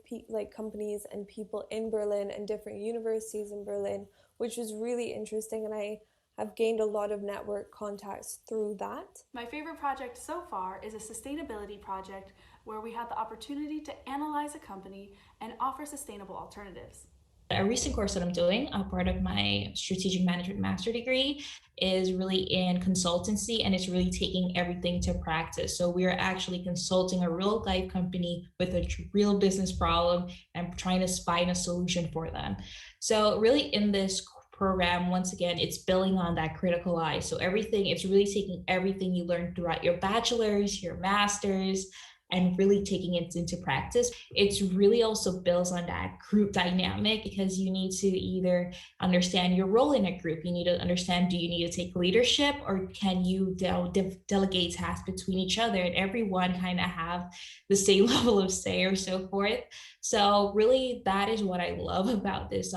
[SPEAKER 3] companies and people in Berlin and different universities in Berlin, which was really interesting. And I have gained a lot of network contacts through that.
[SPEAKER 4] My favorite project so far is a sustainability project where we had the opportunity to analyze a company and offer sustainable alternatives.
[SPEAKER 5] A recent course that I'm doing, a part of my strategic management master degree, is really in consultancy, and it's really taking everything to practice. So we're actually consulting a real life company with a real business problem and trying to find a solution for them. So really in this program, once again, it's building on that critical eye. So it's really taking everything you learned throughout your bachelor's, your master's, and really taking it into practice. It's really also builds on that group dynamic, because you need to either understand your role in a group. You need to understand, do you need to take leadership, or can you delegate tasks between each other, and everyone kind of have the same level of say or so forth. So really that is what I love about this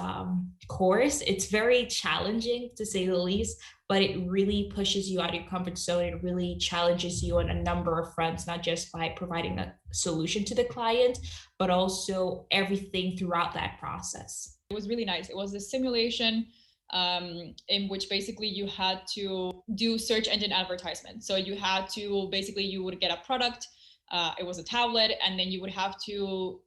[SPEAKER 5] course. It's very challenging, to say the least, but it really pushes you out of your comfort zone. It really challenges you on a number of fronts, not just by providing a solution to the client, but also everything throughout that process.
[SPEAKER 6] It was really nice. It was a simulation in which basically you had to do search engine advertisement. So you had to, basically you would get a product, it was a tablet, and then you would have to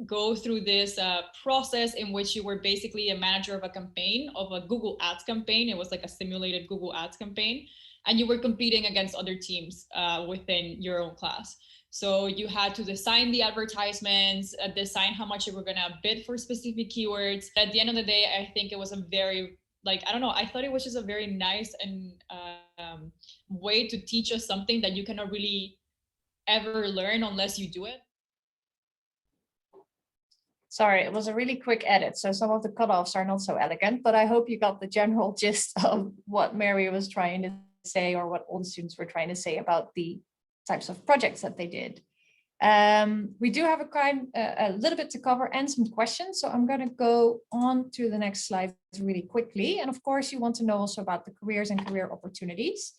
[SPEAKER 6] go through this process in which you were basically a manager of a campaign, of a Google Ads campaign. It was like a simulated Google Ads campaign, and you were competing against other teams within your own class. So you had to design the advertisements, design how much you were gonna bid for specific keywords. At the end of the day, I think it was a very, I thought it was just a very nice and way to teach us something that you cannot really ever learn unless you do it.
[SPEAKER 1] Sorry, it was a really quick edit, so some of the cutoffs are not so elegant, but I hope you got the general gist of what Mary was trying to say, or what all the students were trying to say about the types of projects that they did. We do have a little bit to cover and some questions, so I'm going to go on to the next slide really quickly. And of course, you want to know also about the careers and career opportunities.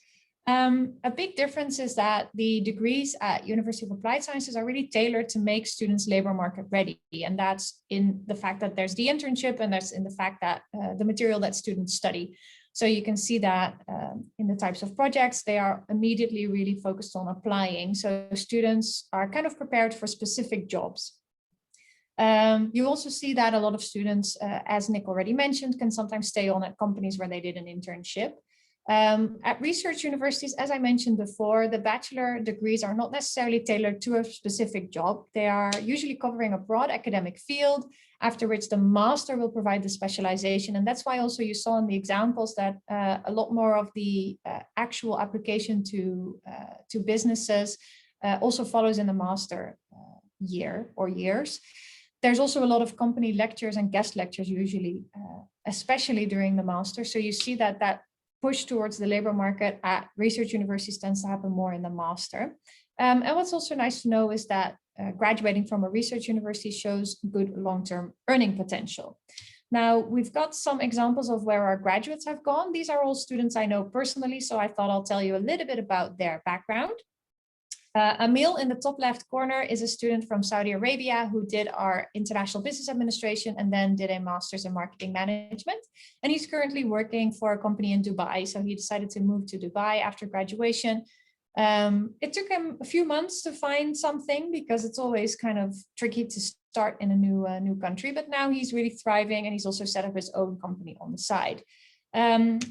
[SPEAKER 1] A big difference is that the degrees at University of Applied Sciences are really tailored to make students labor market ready. And that's in the fact that there's the internship, and that's in the fact that the material that students study. So you can see that in the types of projects, they are immediately really focused on applying. So students are kind of prepared for specific jobs. You also see that a lot of students, as Nick already mentioned, can sometimes stay on at companies where they did an internship. At research universities, as I mentioned before, the bachelor degrees are not necessarily tailored to a specific job. They are usually covering a broad academic field, after which the master will provide the specialization. And that's why also you saw in the examples that a lot more of the actual application to businesses also follows in the master year or years. There's also a lot of company lectures and guest lectures usually, especially during the master. So you see that push towards the labor market at research universities tends to happen more in the master. And what's also nice to know is that graduating from a research university shows good long-term earning potential. Now, we've got some examples of where our graduates have gone. These are all students I know personally, so I thought I'll tell you a little bit about their background. Emil in the top left corner is a student from Saudi Arabia who did our international business administration and then did a master's in marketing management. And he's currently working for a company in Dubai. So he decided to move to Dubai after graduation. It took him a few months to find something because it's always kind of tricky to start in a new country. But now he's really thriving and he's also set up his own company on the side.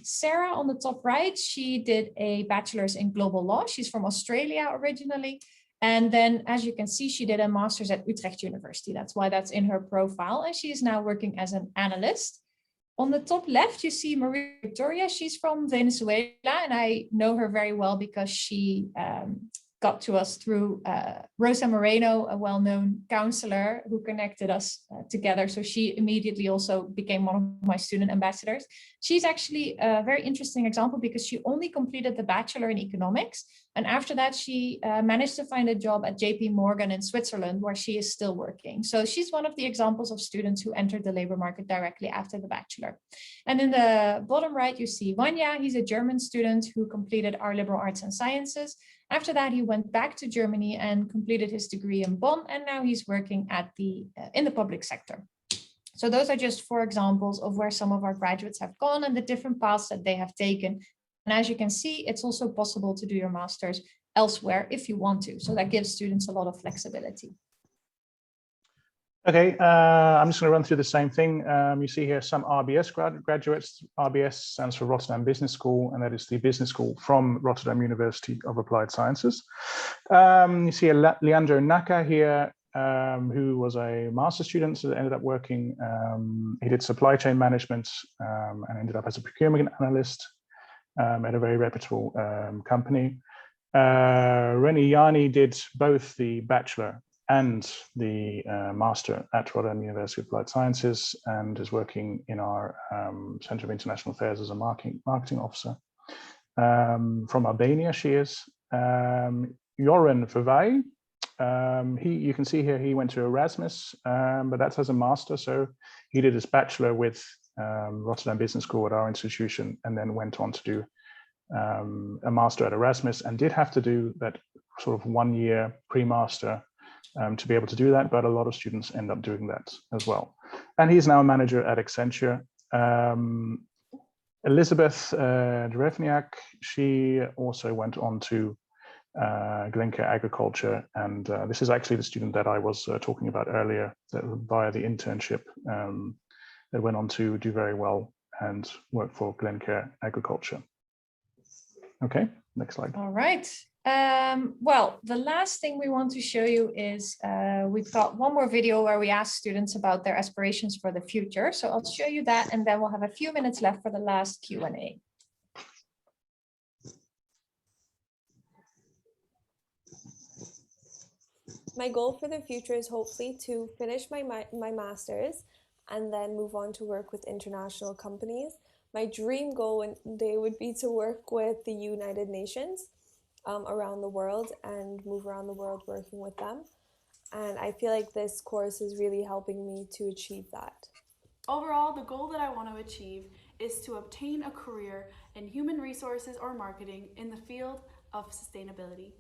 [SPEAKER 1] Sarah on the top right, she did a bachelor's in global law. She's from Australia originally. And then, as you can see, she did a master's at Utrecht University. That's why that's in her profile. And she is now working as an analyst. On the top left, you see Maria Victoria. She's from Venezuela, and I know her very well because she got to us through Rosa Moreno, a well-known counselor who connected us together. So she immediately also became one of my student ambassadors. She's actually a very interesting example because she only completed the bachelor in economics. And after that, she managed to find a job at JP Morgan in Switzerland, where she is still working. So she's one of the examples of students who entered the labor market directly after the bachelor. And in the bottom right, you see Vanya. He's a German student who completed our liberal arts and sciences. After that, he went back to Germany and completed his degree in Bonn, and now he's working at in the public sector. So those are just 4 examples of where some of our graduates have gone and the different paths that they have taken. And as you can see, it's also possible to do your master's elsewhere if you want to. So that gives students a lot of flexibility.
[SPEAKER 2] Okay, I'm just going to run through the same thing. You see here some RBS graduates. RBS stands for Rotterdam Business School, and that is the business school from Rotterdam University of Applied Sciences. You see Leandro Naka here, who was a master student, so ended up working. He did supply chain management and ended up as a procurement analyst at a very reputable company. Reni Yani did both the bachelor and the master at Rotterdam University of Applied Sciences and is working in our Center of International Affairs as a marketing officer. From Albania, she is. Joran Verwij, you can see here he went to Erasmus, but that's as a master. So he did his bachelor with Rotterdam Business School at our institution and then went on to do a master at Erasmus and did have to do that sort of 1 year pre-master to be able to do that, but a lot of students end up doing that as well. And he's now a manager at Accenture. Elizabeth Drevniak, she also went on to Glencore Agriculture, and this is actually the student that I was talking about earlier, that via the internship that went on to do very well and work for Glencore Agriculture. Okay, next slide.
[SPEAKER 1] All right. Well, the last thing we want to show you is we've got one more video where we ask students about their aspirations for the future. So I'll show you that, and then we'll have a few minutes left for the last Q&A.
[SPEAKER 3] My goal for the future is hopefully to finish my master's and then move on to work with international companies. My dream goal one day would be to work with the United Nations around the world and move around the world working with them. And I feel like this course is really helping me to achieve that.
[SPEAKER 4] Overall, the goal that I want to achieve is to obtain a career in human resources or marketing in the field of sustainability.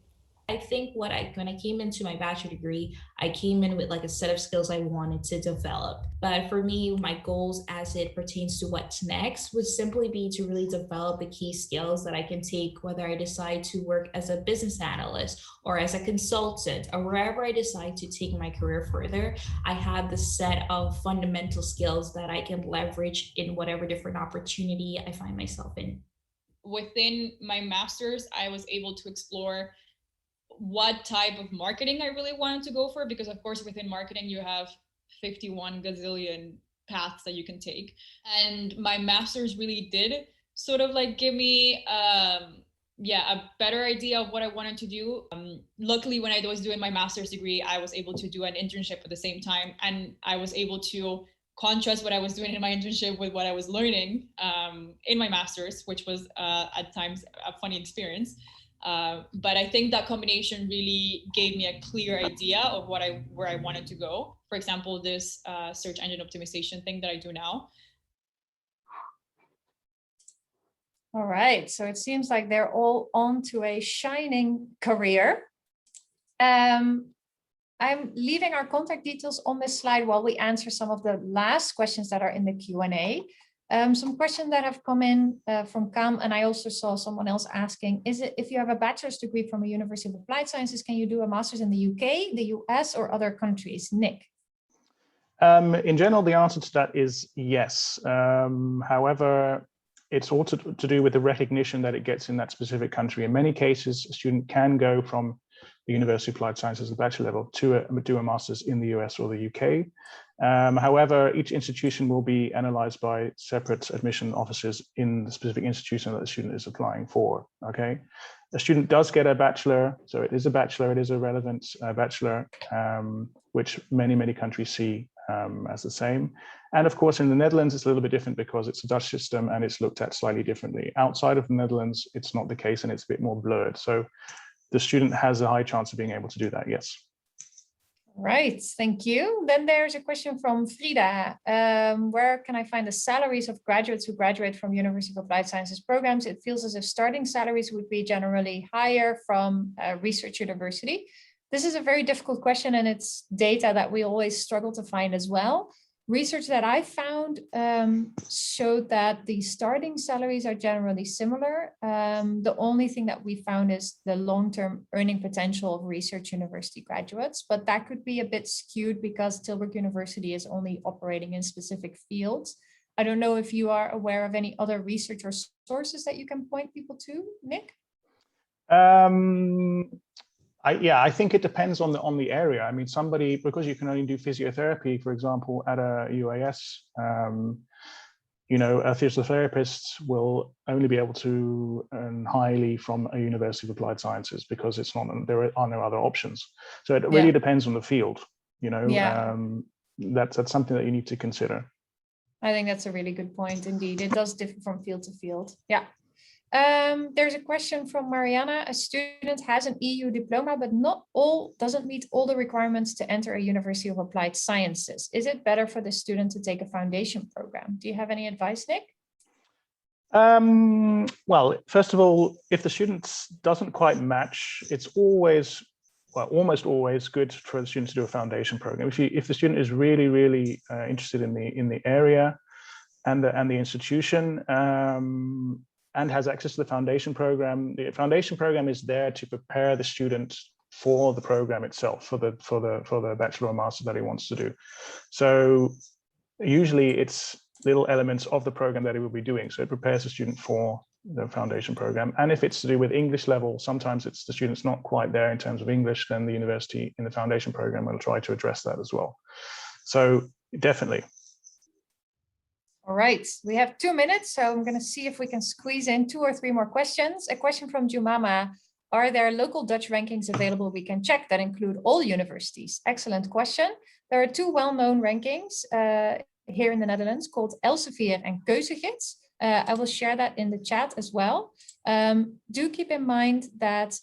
[SPEAKER 5] I think when I came into my bachelor degree, I came in with like a set of skills I wanted to develop. But for me, my goals as it pertains to what's next would simply be to really develop the key skills that I can take, whether I decide to work as a business analyst or as a consultant or wherever I decide to take my career further. I have the set of fundamental skills that I can leverage in whatever different opportunity I find myself in.
[SPEAKER 6] Within my master's, I was able to explore what type of marketing I really wanted to go for, because of course within marketing you have 51 gazillion paths that you can take, and my master's really did sort of like give me a better idea of what I wanted to do. Luckily, when I was doing my master's degree, I was able to do an internship at the same time, and I was able to contrast what I was doing in my internship with what I was learning in my master's, which was at times a funny experience. But I think that combination really gave me a clear idea of where I wanted to go. For example, this search engine optimization thing that I do now.
[SPEAKER 1] All right, so it seems like they're all on to a shining career. I'm leaving our contact details on this slide while we answer some of the last questions that are in the Q&A. Some questions that have come in from Cam, and I also saw someone else asking, is it if you have a bachelor's degree from a University of Applied Sciences, can you do a master's in the UK, the US, or other countries? Nick?
[SPEAKER 2] In general, the answer to that is yes. However, it's also to do with the recognition that it gets in that specific country. In many cases, a student can go from the University of Applied Sciences, the bachelor level, to do a master's in the US or the UK. However, each institution will be analyzed by separate admission officers in the specific institution that the student is applying for. Okay, a student does get a bachelor, so it is a bachelor, it is a relevant bachelor, which many countries see as the same. And of course, in the Netherlands, it's a little bit different because it's a Dutch system and it's looked at slightly differently. Outside of the Netherlands, it's not the case and it's a bit more blurred. So the student has a high chance of being able to do that, yes.
[SPEAKER 1] Right, thank you. Then there's a question from Frida. Where can I find the salaries of graduates who graduate from University of Applied Sciences programs? It feels as if starting salaries would be generally higher from a research university. This is a very difficult question, and it's data that we always struggle to find as well. Research that I found showed that the starting salaries are generally similar. The only thing that we found is the long-term earning potential of research university graduates, but that could be a bit skewed because Tilburg University is only operating in specific fields. I don't know if you are aware of any other research or sources that you can point people to, Nick?
[SPEAKER 2] I think it depends on the area. I mean, somebody, because you can only do physiotherapy, for example, at a UAS, a physiotherapist will only be able to earn highly from a University of Applied Sciences because there are no other options. So it really depends on the field, that's something that you need to consider.
[SPEAKER 1] I think that's a really good point indeed. It does differ from field to field. Yeah. There's a question from Mariana. A student has an EU diploma, but doesn't meet all the requirements to enter a University of Applied Sciences. Is it better for the student to take a foundation program? Do you have any advice, Nick?
[SPEAKER 2] Well, first of all, if the student doesn't quite match, it's almost always good for the student to do a foundation program. If the student is really interested in the area and the institution, and has access to the foundation program is there to prepare the student for the program itself, for the bachelor or master that he wants to do. So usually it's little elements of the program that he will be doing. So it prepares the student for the foundation program. And if it's to do with English level, sometimes it's the student's not quite there in terms of English, then the university in the foundation program will try to address that as well. So definitely.
[SPEAKER 1] All right, we have 2 minutes, so I'm going to see if we can squeeze in 2 or 3 more questions. A question from Jumama. Are there local Dutch rankings available we can check that include all universities? Excellent question. There are 2 well-known rankings here in the Netherlands called Elsevier and Keuzegids. I will share that in the chat as well. Do keep in mind that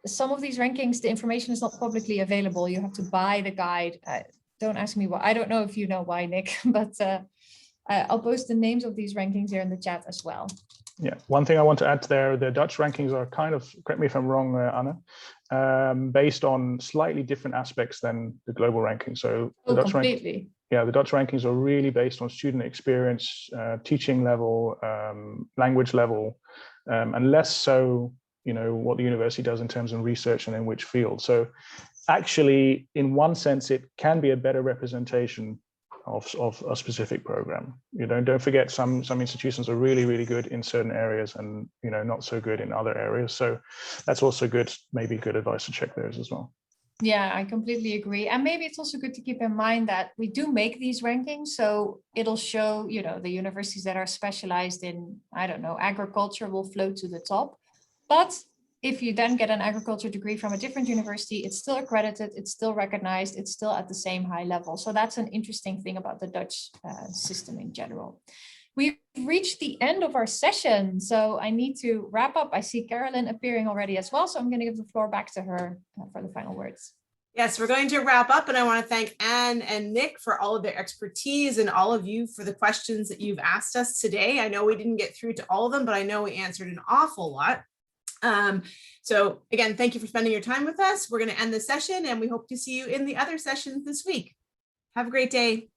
[SPEAKER 1] some of these rankings, the information is not publicly available. You have to buy the guide. Don't ask me why. I don't know if you know why, Nick, but I'll post the names of these rankings here in the chat as well.
[SPEAKER 2] Yeah, one thing I want to add there, the Dutch rankings are kind of, correct me if I'm wrong, Anna, based on slightly different aspects than the global ranking. So the Dutch
[SPEAKER 1] completely.
[SPEAKER 2] The Dutch rankings are really based on student experience, teaching level, language level, and less so, what the university does in terms of research and in which field. So actually, in one sense, it can be a better representation of a specific program. Don't forget some institutions are really, really good in certain areas and not so good in other areas. So that's also good, maybe good advice to check those as well.
[SPEAKER 1] Yeah, I completely agree. And maybe it's also good to keep in mind that we do make these rankings. So it'll show, the universities that are specialized in, I don't know, agriculture will float to the top. But if you then get an agriculture degree from a different university, it's still accredited, it's still recognized, it's still at the same high level. So that's an interesting thing about the Dutch system in general. We've reached the end of our session, so I need to wrap up. I see Carolyn appearing already as well, so I'm going to give the floor back to her for the final words.
[SPEAKER 7] Yes, we're going to wrap up, and I want to thank Anne and Nick for all of their expertise and all of you for the questions that you've asked us today. I know we didn't get through to all of them, but I know we answered an awful lot. So again, thank you for spending your time with us. We're going to end the session, and we hope to see you in the other sessions this week. Have a great day.